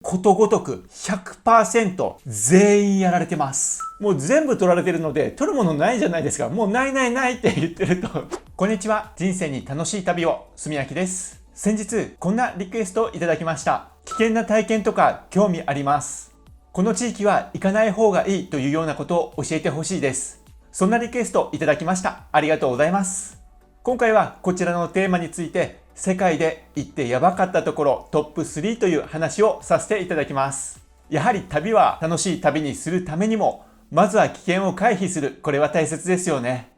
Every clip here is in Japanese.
ことごとく 100% 全員やられてます。もう全部取られてるので、取るものないじゃないですか。もうないないないって言ってると。こんにちは。人生に楽しい旅を、すみやきです。先日、こんなリクエストをいただきました。危険な体験とか興味あります。この地域は行かない方がいいというようなことを教えてほしいです。そんなリクエストいただきました。ありがとうございます。今回はこちらのテーマについて、世界で行ってやばかったところトップ3という話をさせていただきます。やはり旅は楽しい旅にするためにも、まずは危険を回避する。これは大切ですよね。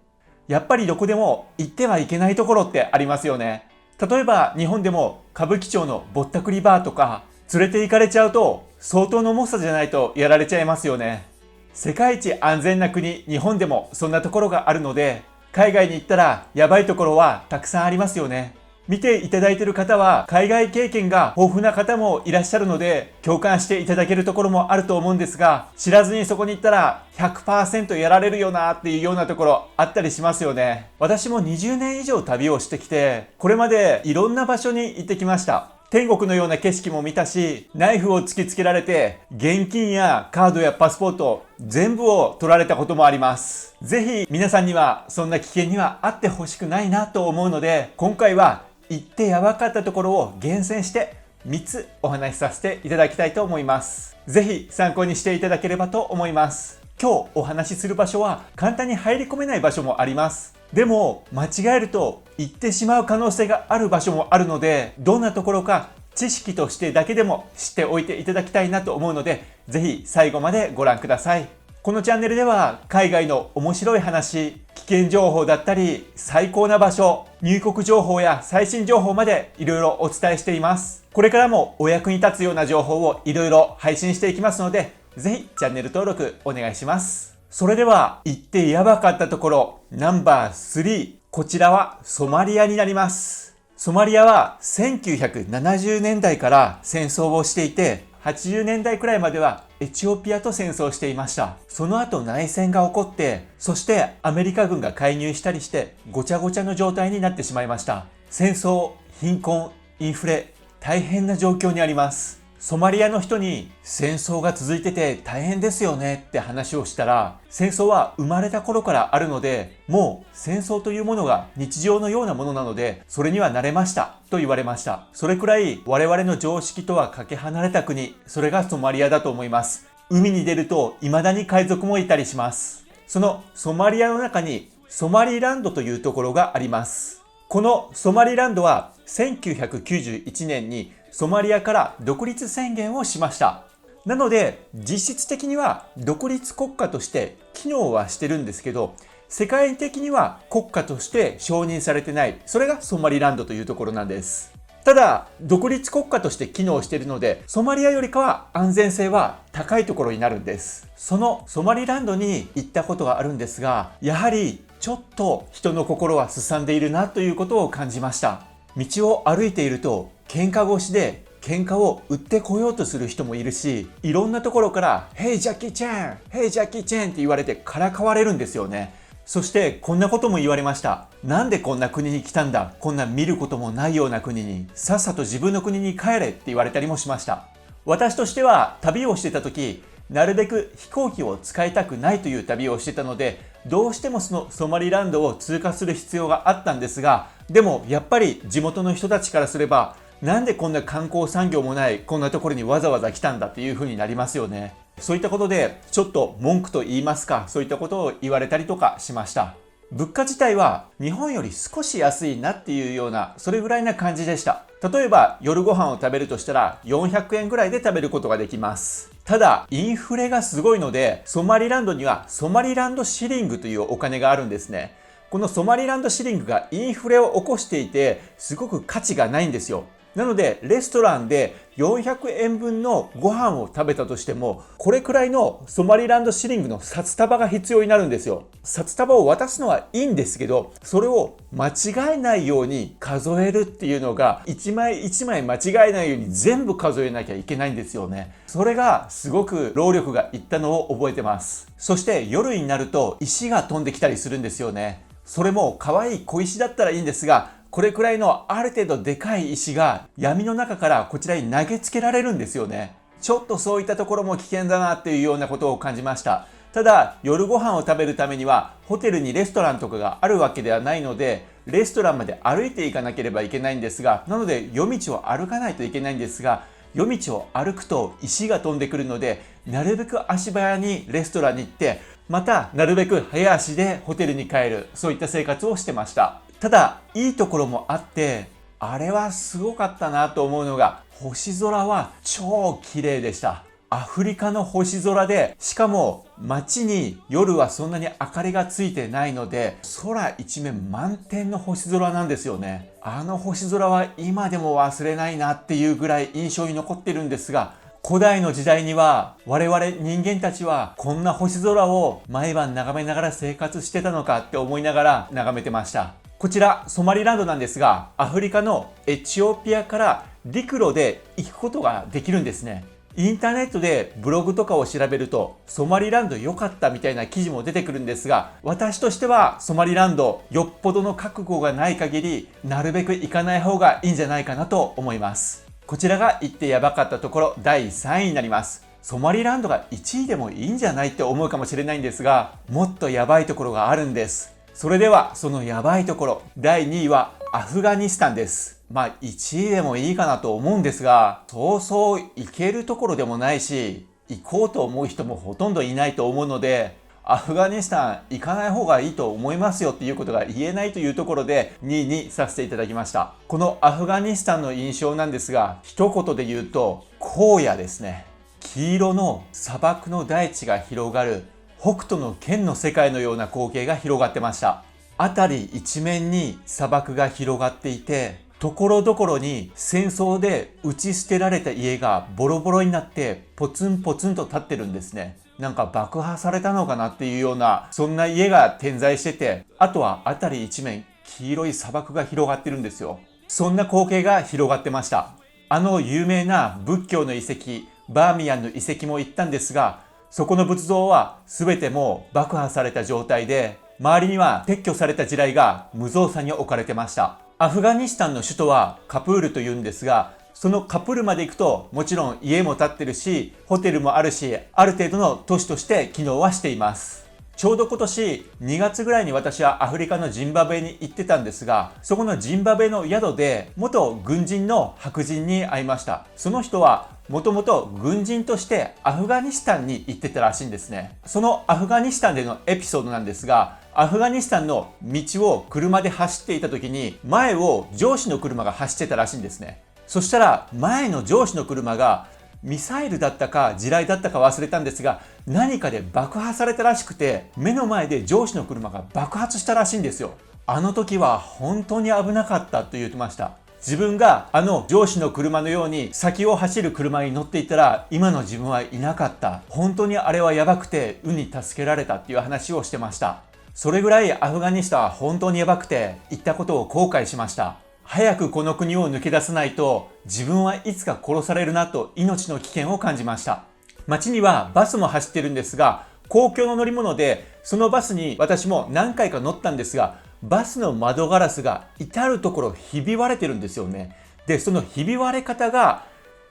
やっぱりどこでも行ってはいけないところってありますよね。例えば日本でも歌舞伎町のぼったくりバーとか、連れて行かれちゃうと相当の重さじゃないとやられちゃいますよね。世界一安全な国、日本でもそんなところがあるので、海外に行ったらやばいところはたくさんありますよね。見ていただいている方は海外経験が豊富な方もいらっしゃるので、共感していただけるところもあると思うんですが、知らずにそこに行ったら 100% やられるよなっていうようなところあったりしますよね。私も20年以上旅をしてきて、これまでいろんな場所に行ってきました。天国のような景色も見たし、ナイフを突きつけられて、現金やカードやパスポート、全部を取られたこともあります。ぜひ皆さんにはそんな危険にはあってほしくないなと思うので、今回は行ってやばかったところを厳選して3つお話しさせていただきたいと思います。ぜひ参考にしていただければと思います。今日お話しする場所は簡単に入り込めない場所もあります。でも間違えると行ってしまう可能性がある場所もあるので、どんなところか知識としてだけでも知っておいていただきたいなと思うので、ぜひ最後までご覧ください。このチャンネルでは海外の面白い話、危険情報だったり最高な場所、入国情報や最新情報までいろいろお伝えしています。これからもお役に立つような情報をいろいろ配信していきますので、ぜひチャンネル登録お願いします。それでは行ってやばかったところナンバー3、こちらはソマリアになります。ソマリアは1970年代から戦争をしていて、80年代くらいまではエチオピアと戦争していました。その後内戦が起こって、そしてアメリカ軍が介入したりしてごちゃごちゃの状態になってしまいました。戦争、貧困、インフレ、大変な状況にあります。ソマリアの人に戦争が続いてて大変ですよねって話をしたら、戦争は生まれた頃からあるので、もう戦争というものが日常のようなものなので、それには慣れましたと言われました。それくらい我々の常識とはかけ離れた国、それがソマリアだと思います。海に出ると未だに海賊もいたりします。そのソマリアの中にソマリランドというところがあります。このソマリランドは1991年にソマリアから独立宣言をしました。なので実質的には独立国家として機能はしてるんですけど、世界的には国家として承認されてない、それがソマリランドというところなんです。ただ独立国家として機能しているので、ソマリアよりかは安全性は高いところになるんです。そのソマリランドに行ったことがあるんですが、やはりちょっと人の心はすさんでいるなということを感じました。道を歩いていると喧嘩腰で喧嘩を売ってこようとする人もいるし、いろんなところからヘイジャッキーチェン、ヘイジャッキーチェンって言われてからかわれるんですよね。そしてこんなことも言われました。なんでこんな国に来たんだ、こんな見ることもないような国に、さっさと自分の国に帰れって言われたりもしました。私としては旅をしてた時、なるべく飛行機を使いたくないという旅をしてたので、どうしてもそのソマリランドを通過する必要があったんですが、でもやっぱり地元の人たちからすれば、なんでこんな観光産業もないこんなところにわざわざ来たんだっていう風になりますよね。そういったことでちょっと文句と言いますか、そういったことを言われたりとかしました。物価自体は日本より少し安いなっていうような、それぐらいな感じでした。例えば夜ご飯を食べるとしたら400円ぐらいで食べることができます。ただインフレがすごいので、ソマリランドにはソマリランドシリングというお金があるんですね。このソマリランドシリングがインフレを起こしていて、すごく価値がないんですよ。なのでレストランで400円分のご飯を食べたとしても、これくらいのソマリランドシリングの札束が必要になるんですよ。札束を渡すのはいいんですけど、それを間違えないように数えるっていうのが、一枚一枚間違えないように全部数えなきゃいけないんですよね。それがすごく労力がいったのを覚えてます。そして夜になると石が飛んできたりするんですよね。それも可愛い小石だったらいいんですが、これくらいのある程度でかい石が闇の中からこちらに投げつけられるんですよね。ちょっとそういったところも危険だなっていうようなことを感じました。ただ、夜ご飯を食べるためには、ホテルにレストランとかがあるわけではないので、レストランまで歩いていかなければいけないんですが、なので夜道を歩かないといけないんですが、夜道を歩くと石が飛んでくるので、なるべく足早にレストランに行って、またなるべく早足でホテルに帰る、そういった生活をしてました。ただ、いいところもあって、あれはすごかったなと思うのが、星空は超綺麗でした。アフリカの星空で、しかも街に夜はそんなに明かりがついてないので、空一面満天の星空なんですよね。あの星空は今でも忘れないなっていうぐらい印象に残ってるんですが、古代の時代には我々人間たちはこんな星空を毎晩眺めながら生活してたのかって思いながら眺めてました。こちらソマリランドなんですが、アフリカのエチオピアから陸路で行くことができるんですね。インターネットでブログとかを調べるとソマリランド良かったみたいな記事も出てくるんですが、私としてはソマリランドよっぽどの覚悟がない限りなるべく行かない方がいいんじゃないかなと思います。こちらが行ってやばかったところ第3位になります。ソマリランドが1位でもいいんじゃないって思うかもしれないんですが、もっとやばいところがあるんです。それではそのやばいところ第2位はアフガニスタンです。1位でもいいかなと思うんですが、そうそう行けるところでもないし、行こうと思う人もほとんどいないと思うので、アフガニスタン行かない方がいいと思いますよっていうことが言えないというところで2位にさせていただきました。このアフガニスタンの印象なんですが、一言で言うと荒野ですね。黄色の砂漠の大地が広がる北斗の拳の世界のような光景が広がってました。辺り一面に砂漠が広がっていて、ところどころに戦争で打ち捨てられた家がボロボロになってポツンポツンと立ってるんですね。なんか爆破されたのかなっていうような、そんな家が点在してて、あとは辺り一面黄色い砂漠が広がってるんですよ。そんな光景が広がってました。あの有名な仏教の遺跡、バーミヤンの遺跡も行ったんですが、そこの仏像は全てもう爆破された状態で、周りには撤去された地雷が無造作に置かれてました。アフガニスタンの首都はカプールというんですが、そのカプールまで行くともちろん家も建ってるし、ホテルもあるし、ある程度の都市として機能はしています。ちょうど今年2月ぐらいに私はアフリカのジンバブエに行ってたんですが、そこのジンバブエの宿で元軍人の白人に会いました。その人はもともと軍人としてアフガニスタンに行ってたらしいんですね。そのアフガニスタンでのエピソードなんですが、アフガニスタンの道を車で走っていた時に前を上司の車が走ってたらしいんですね。そしたら前の上司の車がミサイルだったか地雷だったか忘れたんですが、何かで爆破されたらしくて、目の前で上司の車が爆発したらしいんですよ。あの時は本当に危なかったと言ってました。自分があの上司の車のように先を走る車に乗っていたら今の自分はいなかった。本当にあれはやばくて運に助けられたっていう話をしてました。それぐらいアフガニスタンは本当にやばくて行ったことを後悔しました。早くこの国を抜け出さないと自分はいつか殺されるなと命の危険を感じました。街にはバスも走ってるんですが、公共の乗り物でそのバスに私も何回か乗ったんですが、バスの窓ガラスが至るところひび割れてるんですよね。で、そのひび割れ方が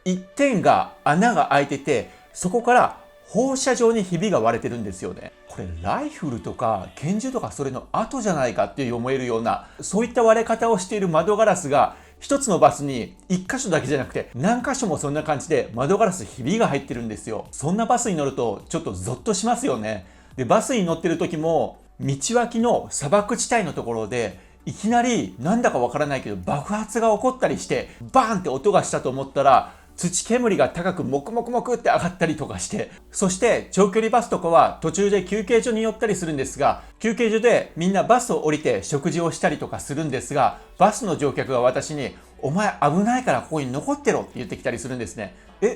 一点が穴が開いてて、そこから放射状にひびが割れてるんですよね。これライフルとか拳銃とかそれの後じゃないかっていう思えるような、そういった割れ方をしている窓ガラスが一つのバスに一箇所だけじゃなくて何箇所もそんな感じで窓ガラスひびが入ってるんですよ。そんなバスに乗るとちょっとゾッとしますよね。で、バスに乗ってる時も道脇の砂漠地帯のところでいきなりなんだかわからないけど爆発が起こったりしてバーンって音がしたと思ったら、土煙が高くモクモクモクって上がったりとかして、そして長距離バスとかは途中で休憩所に寄ったりするんですが、休憩所でみんなバスを降りて食事をしたりとかするんですが、バスの乗客が私にお前危ないからここに残ってろって言ってきたりするんですね。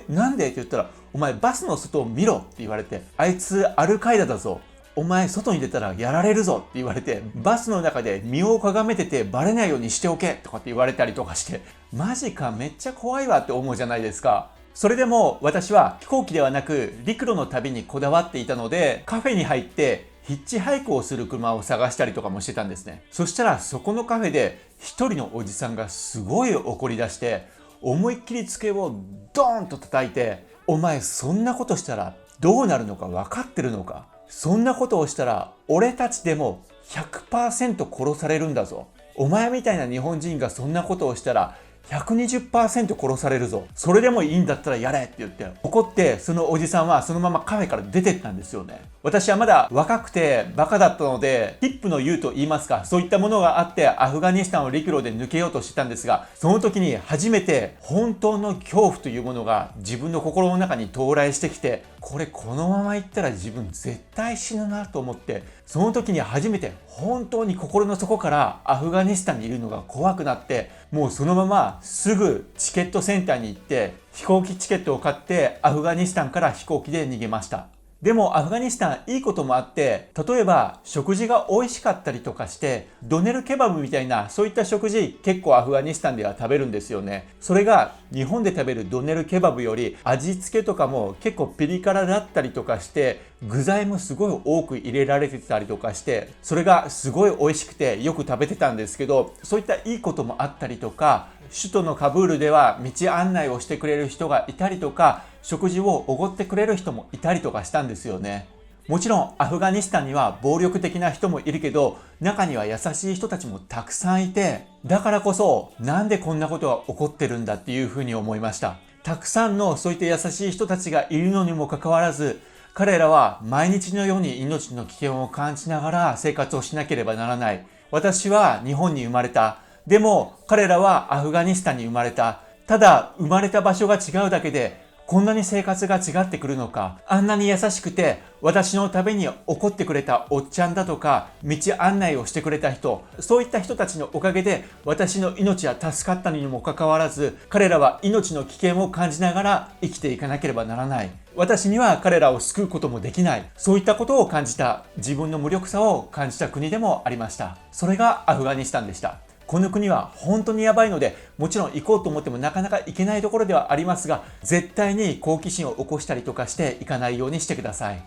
なんでって言ったら、お前バスの外を見ろって言われて、あいつアルカイダだぞ、お前外に出たらやられるぞって言われて、バスの中で身をかがめててバレないようにしておけとかって言われたりとかして、マジかめっちゃ怖いわって思うじゃないですか。それでも私は飛行機ではなく陸路の旅にこだわっていたので、カフェに入ってヒッチハイクをする車を探したりとかもしてたんですね。そしたらそこのカフェで一人のおじさんがすごい怒り出して、思いっきり机をドーンと叩いて、お前そんなことしたらどうなるのか分かってるのか。そんなことをしたら俺たちでも 100% 殺されるんだぞ。お前みたいな日本人がそんなことをしたら120% 殺されるぞ。それでもいいんだったらやれって言って怒って、そのおじさんはそのままカフェから出てったんですよね。私はまだ若くてバカだったので、ヒップの言うと言いますか、そういったものがあってアフガニスタンを陸路で抜けようとしてたんですが、その時に初めて本当の恐怖というものが自分の心の中に到来してきて、このまま行ったら自分絶対死ぬなと思って、その時に初めて本当に心の底からアフガニスタンにいるのが怖くなって、もうそのまますぐチケットセンターに行って飛行機チケットを買ってアフガニスタンから飛行機で逃げました。でもアフガニスタンいいこともあって、例えば食事が美味しかったりとかして、ドネルケバブみたいなそういった食事結構アフガニスタンでは食べるんですよね。それが日本で食べるドネルケバブより味付けとかも結構ピリ辛だったりとかして、具材もすごい多く入れられてたりとかして、それがすごい美味しくてよく食べてたんですけど、そういったいいこともあったりとか、首都のカブールでは道案内をしてくれる人がいたりとか、食事をおごってくれる人もいたりとかしたんですよね。もちろんアフガニスタンには暴力的な人もいるけど、中には優しい人たちもたくさんいて、だからこそなんでこんなことが起こってるんだっていうふうに思いました。たくさんのそういった優しい人たちがいるのにもかかわらず、彼らは毎日のように命の危険を感じながら生活をしなければならない。私は日本に生まれた。でも彼らはアフガニスタンに生まれた。ただ生まれた場所が違うだけでこんなに生活が違ってくるのか。あんなに優しくて私のために怒ってくれたおっちゃんだとか、道案内をしてくれた人、そういった人たちのおかげで私の命は助かったにもかかわらず、彼らは命の危険を感じながら生きていかなければならない。私には彼らを救うこともできない。そういったことを感じた、自分の無力さを感じた国でもありました。それがアフガニスタンでした。この国は本当にやばいので、もちろん行こうと思ってもなかなか行けないところではありますが、絶対に好奇心を起こしたりとかして行かないようにしてください。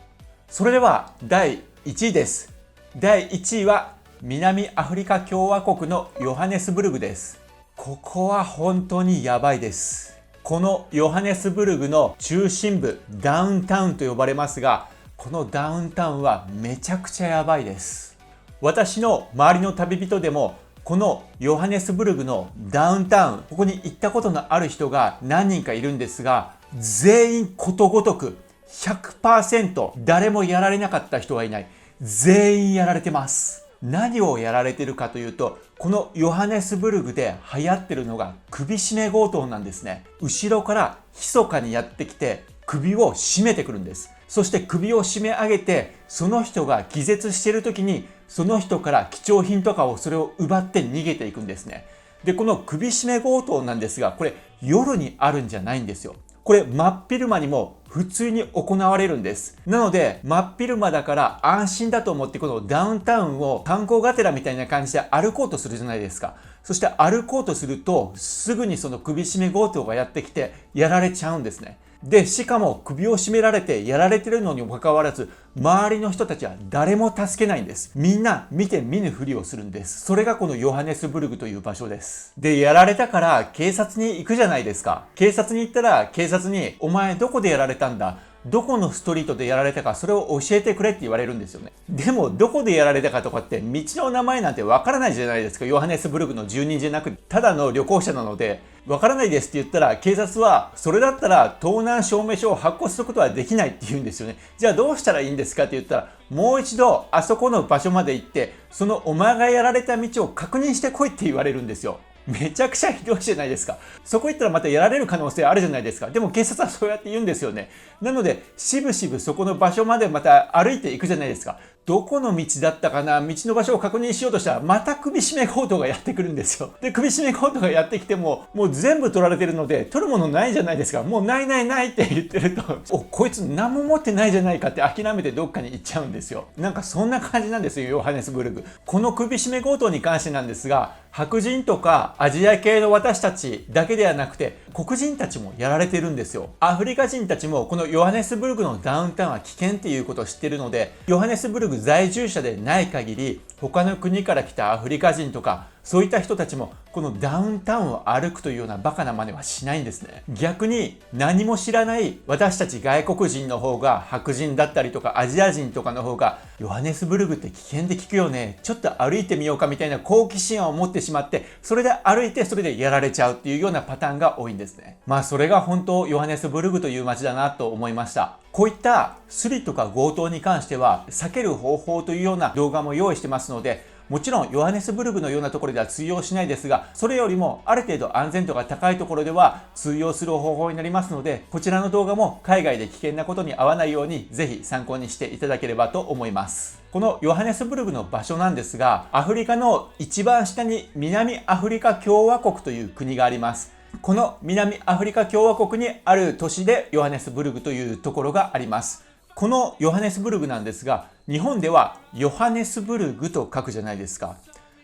それでは第1位です。第1位は南アフリカ共和国のヨハネスブルグです。ここは本当にやばいです。このヨハネスブルグの中心部、ダウンタウンと呼ばれますが、このダウンタウンはめちゃくちゃやばいです。私の周りの旅人でもこのヨハネスブルグのダウンタウン、ここに行ったことのある人が何人かいるんですが、全員ことごとく 100% 誰もやられなかった人はいない。全員やられてます。何をやられてるかというと、このヨハネスブルグで流行ってるのが首絞め強盗なんですね。後ろから密かにやってきて首を絞めてくるんです。そして首を締め上げて、その人が気絶している時にその人から貴重品とかをそれを奪って逃げていくんですね。で、この首絞め強盗なんですが、これ夜にあるんじゃないんですよ。これ真っ昼間にも普通に行われるんです。なので真っ昼間だから安心だと思って、このダウンタウンを観光がてらみたいな感じで歩こうとするじゃないですか。そして歩こうとするとすぐにその首絞め強盗がやってきてやられちゃうんですね。で、しかも首を絞められてやられてるのにもかかわらず、周りの人たちは誰も助けないんです。みんな見て見ぬふりをするんです。それがこのヨハネスブルグという場所です。で、やられたから警察に行くじゃないですか。警察に行ったら警察に、お前どこでやられたんだ、どこのストリートでやられたか、それを教えてくれって言われるんですよね。でもどこでやられたかとかって道の名前なんてわからないじゃないですか。ヨハネスブルグの住人じゃなくてただの旅行者なので、わからないですって言ったら警察は、それだったら盗難証明書を発行することはできないって言うんですよね。じゃあどうしたらいいんですかって言ったら、もう一度あそこの場所まで行ってそのお前がやられた道を確認してこいって言われるんですよ。めちゃくちゃひどいじゃないですか。そこ行ったらまたやられる可能性あるじゃないですか。でも警察はそうやって言うんですよね。なのでしぶしぶそこの場所までまた歩いていくじゃないですか。どこの道だったかな、道の場所を確認しようとしたらまた首絞め強盗がやってくるんですよ。で、首絞め強盗がやってきてもう全部取られてるので取るものないじゃないですか。もうないないないって言ってると、お、こいつ何も持ってないじゃないかって諦めてどっかに行っちゃうんですよ。なんかそんな感じなんですよ、ヨハネスブルグ。この首絞め強盗に関してなんですが、白人とかアジア系の私たちだけではなくて黒人たちもやられてるんですよ。アフリカ人たちもこのヨハネスブルグのダウンタウンは危険っていうことを知ってるので、ヨハネスブルグ在住者でない限り他の国から来たアフリカ人とかそういった人たちもこのダウンタウンを歩くというようなバカな真似はしないんですね。逆に何も知らない私たち外国人の方が、白人だったりとかアジア人とかの方が、ヨハネスブルグって危険で聞くよね、ちょっと歩いてみようかみたいな好奇心を持ってしまって、それで歩いてそれでやられちゃうっていうようなパターンが多いんですね。それが本当ヨハネスブルグという街だなと思いました。こういったスリとか強盗に関しては避ける方法というような動画も用意してますので、もちろんヨハネスブルグのようなところでは通用しないですが、それよりもある程度安全度が高いところでは通用する方法になりますので、こちらの動画も海外で危険なことに遭わないようにぜひ参考にしていただければと思います。このヨハネスブルグの場所なんですが、アフリカの一番下に南アフリカ共和国という国があります。この南アフリカ共和国にある都市でヨハネスブルグというところがあります。このヨハネスブルグなんですが、日本ではヨハネスブルグと書くじゃないですか。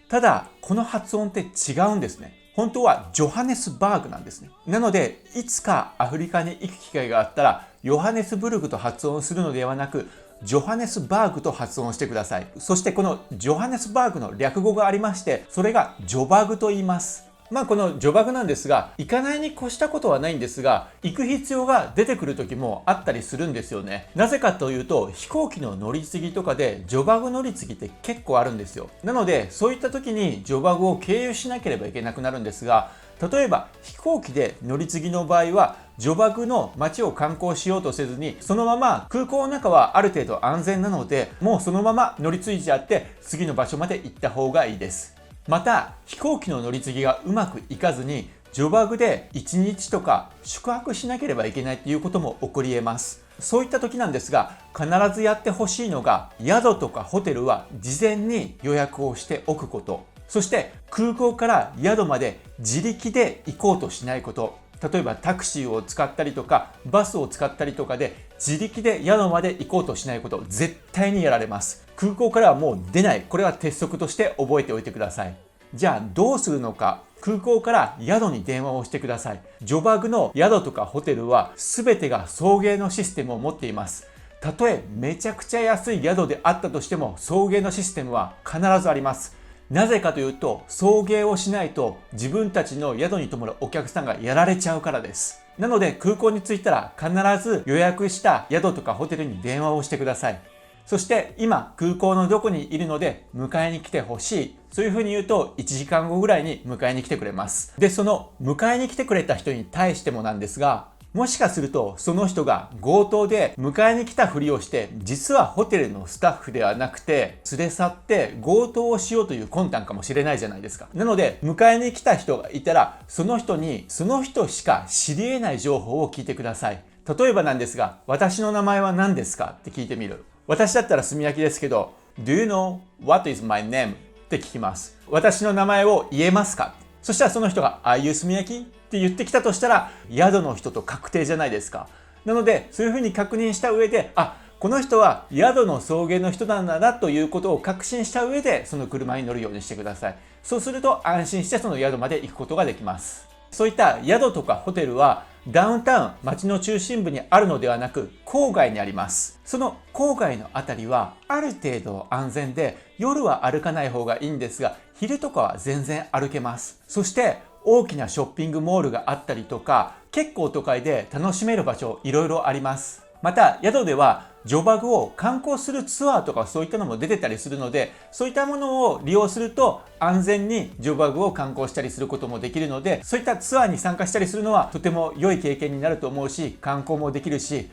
ただこの発音って違うんですね。本当はジョハネスバーグなんですね。なのでいつかアフリカに行く機会があったらヨハネスブルグと発音するのではなく、ジョハネスバーグと発音してください。そしてこのジョハネスバーグの略語がありまして、それがジョバグと言います。このジョバグなんですが、行かないに越したことはないんですが、行く必要が出てくる時もあったりするんですよね。なぜかというと、飛行機の乗り継ぎとかでジョバグ乗り継ぎって結構あるんですよ。なのでそういった時にジョバグを経由しなければいけなくなるんですが、例えば飛行機で乗り継ぎの場合はジョバグの街を観光しようとせずに、そのまま空港の中はある程度安全なので、もうそのまま乗り継いじゃって次の場所まで行った方がいいです。また飛行機の乗り継ぎがうまくいかずにジョバグで1日とか宿泊しなければいけないということも起こり得ます。そういった時なんですが、必ずやってほしいのが、宿とかホテルは事前に予約をしておくこと、そして空港から宿まで自力で行こうとしないこと。例えばタクシーを使ったりとかバスを使ったりとかで自力で宿まで行こうとしないこと、絶対にやられます。空港からはもう出ない。これは鉄則として覚えておいてください。じゃあどうするのか。空港から宿に電話をしてください。ジョバグの宿とかホテルは全てが送迎のシステムを持っています。たとえめちゃくちゃ安い宿であったとしても送迎のシステムは必ずあります。なぜかというと、送迎をしないと自分たちの宿に泊まるお客さんがやられちゃうからです。なので空港に着いたら必ず予約した宿とかホテルに電話をしてください。そして今空港のどこにいるので迎えに来てほしい。そういうふうに言うと1時間後ぐらいに迎えに来てくれます。で、その迎えに来てくれた人に対してもなんですが、もしかするとその人が強盗で迎えに来たふりをして、実はホテルのスタッフではなくて連れ去って強盗をしようという魂胆かもしれないじゃないですか。なので迎えに来た人がいたら、その人にその人しか知り得ない情報を聞いてください。例えばなんですが、私の名前は何ですかって聞いてみる。私だったら炭焼きですけど、 Do you know what is my name? って聞きます。私の名前を言えますか。そしたらその人が Are you 炭焼きって言ってきたとしたら、宿の人と確定じゃないですか。なのでそういうふうに確認した上で、この人は宿の送迎の人なんだなということを確信した上でその車に乗るようにしてください。そうすると安心してその宿まで行くことができます。そういった宿とかホテルはダウンタウン、街の中心部にあるのではなく郊外にあります。その郊外のあたりはある程度安全で、夜は歩かない方がいいんですが、昼とかは全然歩けます。そして大きなショッピングモールがあったりとか、結構都会で楽しめる場所いろいろあります。また宿ではジョバグを観光するツアーとかそういったのも出てたりするので、そういったものを利用すると安全にジョバグを観光したりすることもできるので、そういったツアーに参加したりするのはとても良い経験になると思うし、観光もできるし、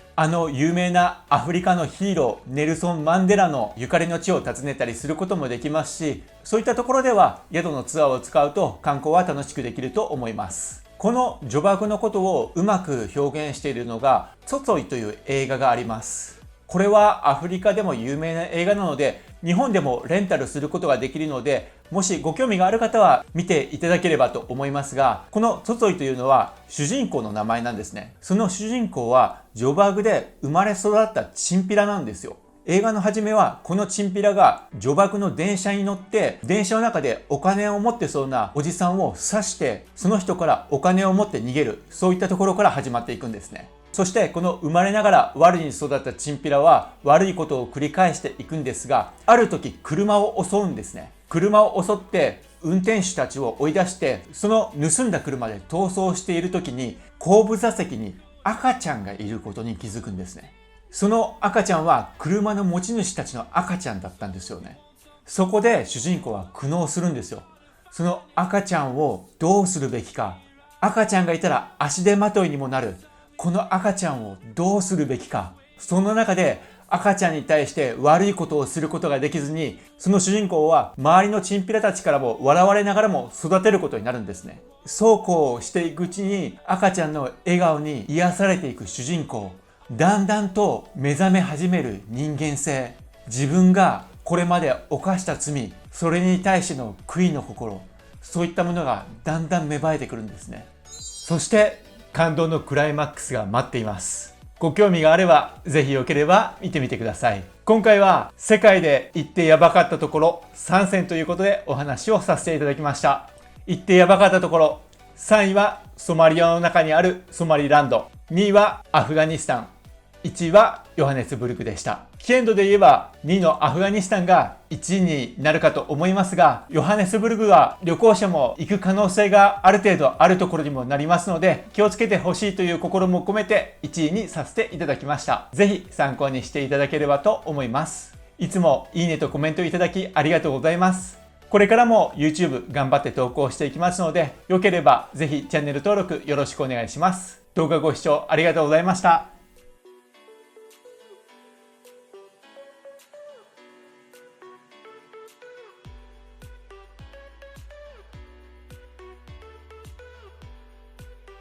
有名なアフリカのヒーローネルソン・マンデラのゆかりの地を訪ねたりすることもできますし、そういったところでは宿のツアーを使うと観光は楽しくできると思います。このジョバグのことをうまく表現しているのがツォツォイという映画があります。これはアフリカでも有名な映画なので、日本でもレンタルすることができるので、もしご興味がある方は見ていただければと思いますが、このツォツォイというのは主人公の名前なんですね。その主人公はジョバグで生まれ育ったチンピラなんですよ。映画の初めはこのチンピラがジョバグの電車に乗って、電車の中でお金を持ってそうなおじさんを刺して、その人からお金を持って逃げる、そういったところから始まっていくんですね。そしてこの生まれながら悪に育ったチンピラは悪いことを繰り返していくんですが、ある時車を襲うんですね。車を襲って運転手たちを追い出して、その盗んだ車で逃走している時に、後部座席に赤ちゃんがいることに気づくんですね。その赤ちゃんは車の持ち主たちの赤ちゃんだったんですよね。そこで主人公は苦悩するんですよ。その赤ちゃんをどうするべきか。赤ちゃんがいたら足手まといにもなる。この赤ちゃんをどうするべきか。その中で赤ちゃんに対して悪いことをすることができずに、その主人公は周りのチンピラたちからも笑われながらも育てることになるんですね。そうこうしていくうちに赤ちゃんの笑顔に癒されていく主人公。だんだんと目覚め始める人間性。自分がこれまで犯した罪、それに対しての悔いの心、そういったものがだんだん芽生えてくるんですね。そして感動のクライマックスが待っています。ご興味があればぜひよければ見てみてください。今回は世界で行ってやばかったところ3選ということでお話をさせていただきました。行ってやばかったところ、3位はソマリアの中にあるソマリランド、2位はアフガニスタン、1位はヨハネスブルクでした。危険度で言えば2位のアフガニスタンが1位になるかと思いますが、ヨハネスブルクは旅行者も行く可能性がある程度あるところにもなりますので、気をつけてほしいという心も込めて1位にさせていただきました。ぜひ参考にしていただければと思います。いつもいいねとコメントいただきありがとうございます。これからも YouTube 頑張って投稿していきますので、よければぜひチャンネル登録よろしくお願いします。動画ご視聴ありがとうございました。